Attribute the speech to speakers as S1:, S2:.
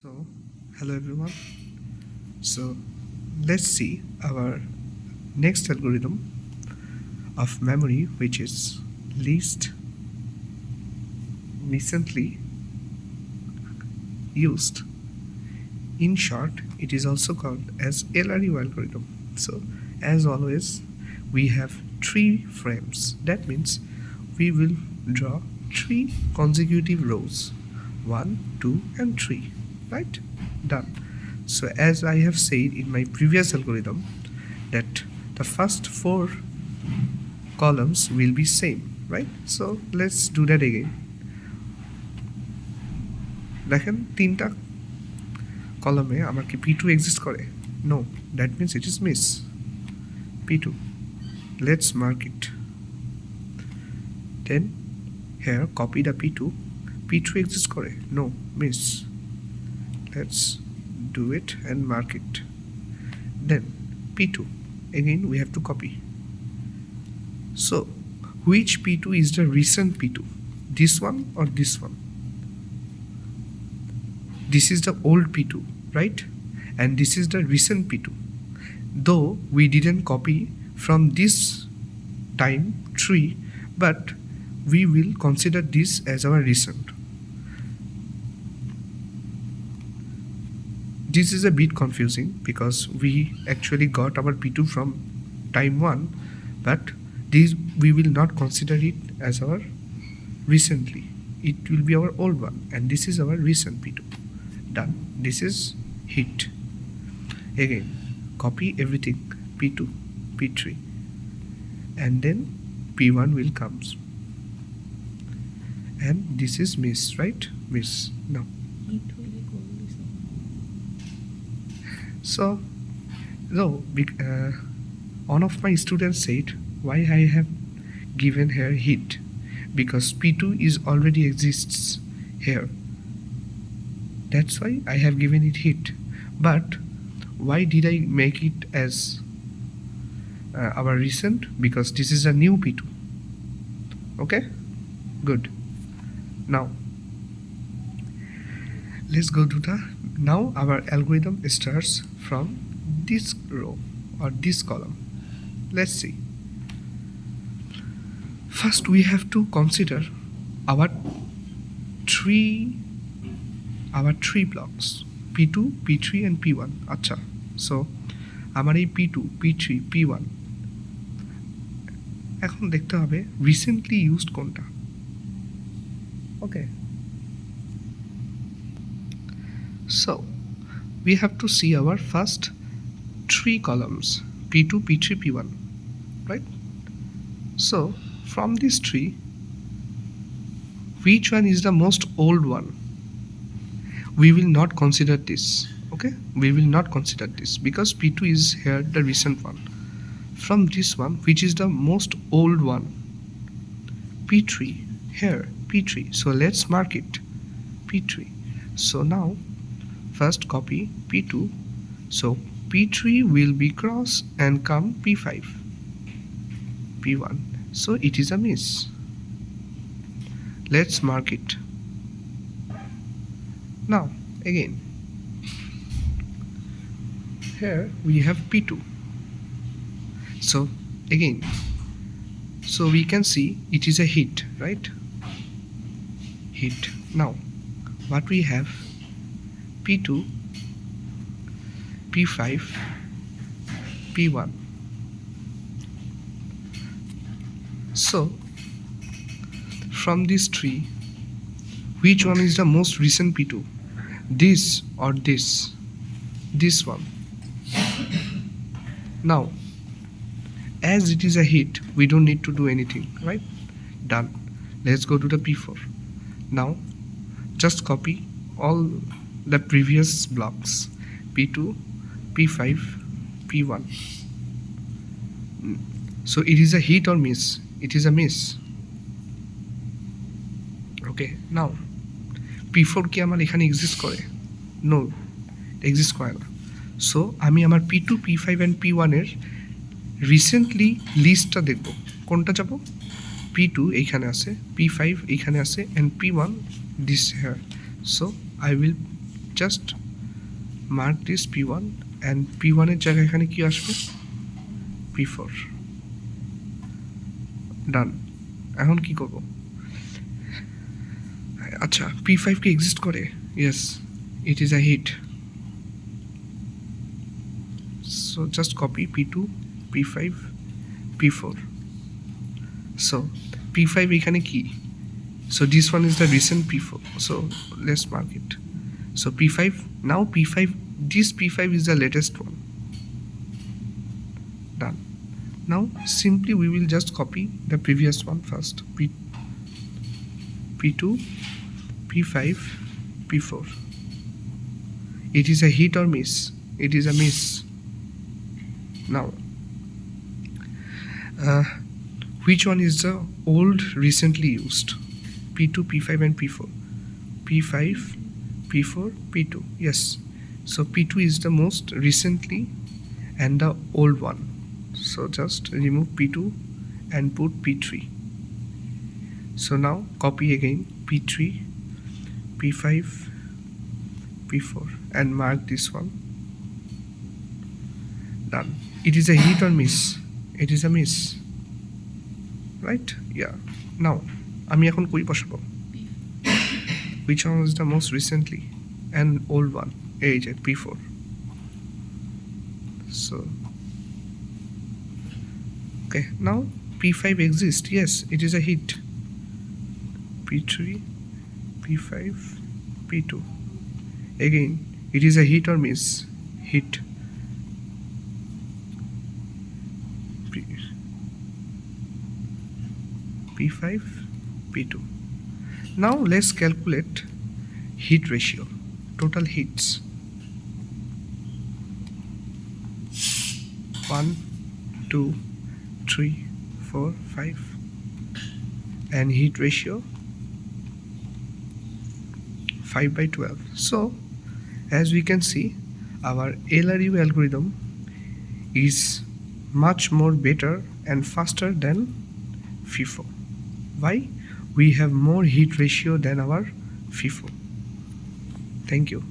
S1: So, hello everyone. So, let's see our next algorithm of memory, which is least recently used. In short, it is also called as LRU algorithm. So, as always, we have three frames. That means we will draw three consecutive rows 1, 2, and 3. Right? Done. So, as I have said in my previous algorithm, that the first four columns will be same, right? So, let's do that again. দেখেন তিনটা কলমে আমার কি p2 exist করে? No, that means it is miss. p2. Let's mark it. Then here copy the p2. p3 exists করে? No, miss. Let's do it and mark it. Then p2. Again we have to copy. So which p2 is the recent p2? This one or this one? This is the old p2, right? And this is the recent p2. Though we didn't copy from this time 3, but we will consider this as our recent. This is a bit confusing because we actually got our p2 from time 1, but this we will not consider it as our recently. It will be our old one, and this is our recent p2. Done. This is hit. Again copy everything, p2, p3, and then p1 will comes, and this is miss, right? Miss. Now so one of my students said why I have given her hit, because p2 is already exists here, that's why I have given it hit. But why did I make it as our recent? Because this is a new p2. Okay, good. Now let's go to the now our algorithm starts from this row or this column. Let's see. First we have to consider our three blocks, p2, p3 and p1. আচ্ছা, so আমার এই p2, p3, p1 এখন দেখতে হবে recently used কোনটা। ওকে, so we have to see our first three columns, p2, p3, p1, right? So from these three, which one is the most old one? We will not consider this. Okay, we will not consider this because p2 is here the recent one. From this one, which is the most old one? p3. Here p3, so let's mark it p3. So now first copy p2, so p3 will be cross and come p5, p1, so it is a miss. Let's mark it. Now again here we have p2, so again, so we can see it is a hit, right? Hit. Now what we have, p2, p5, p1. So from these three, which one is the most recent p2? This or this? This one. Now as it is a hit, we don't need to do anything, right? Done. Let's go to the p4. Now just copy all the previous blocks, p2, p5, p1. So it is a hit or miss? It is a miss. Okay, now p4 কি আমার এখানে exist করে? No, exist করে না। So আমি আমার p2, p5 and p1 এর recently লিস্টটা দেখব। কোনটা যাব? p2 এইখানে আছে, p5 এইখানে আছে, and p1 this here. So I will just mark this P1 and P1 এর জায়গায় এখানে কি আসবে P4 ডান এখন কি করব আচ্ছা P5 কি এক্সিস্ট করে yes it is a hit so just copy P2 P5 P4 so P5 এখানে কি so this one is the recent P4 so let's mark it so P5 now P5 this P5 is the latest one done now simply we will just copy the previous one first P2 P5 P4 it is a hit or miss it is a miss now which one is the old recently used P2 P5 and P4 P5 P4 P2 yes so P2 is the most recently and the old one so just remove P2 and put P3 so now copy again P3 P5 P4 and mark this one done it is a hit or miss it is a miss right yeah now আমি এখন কই বসাবো which one is the most recently and old one এই যে P4 so okay now P5 exists yes it is a hit P3 P5 P2 again it is a hit or miss hit P5 P2 now let's calculate heat ratio total heats 1 2 3 4 5 and heat ratio 5 by 12 so as we can see our LRU algorithm is much more better and faster than FIFO why we have more heat ratio than our FIFO thank you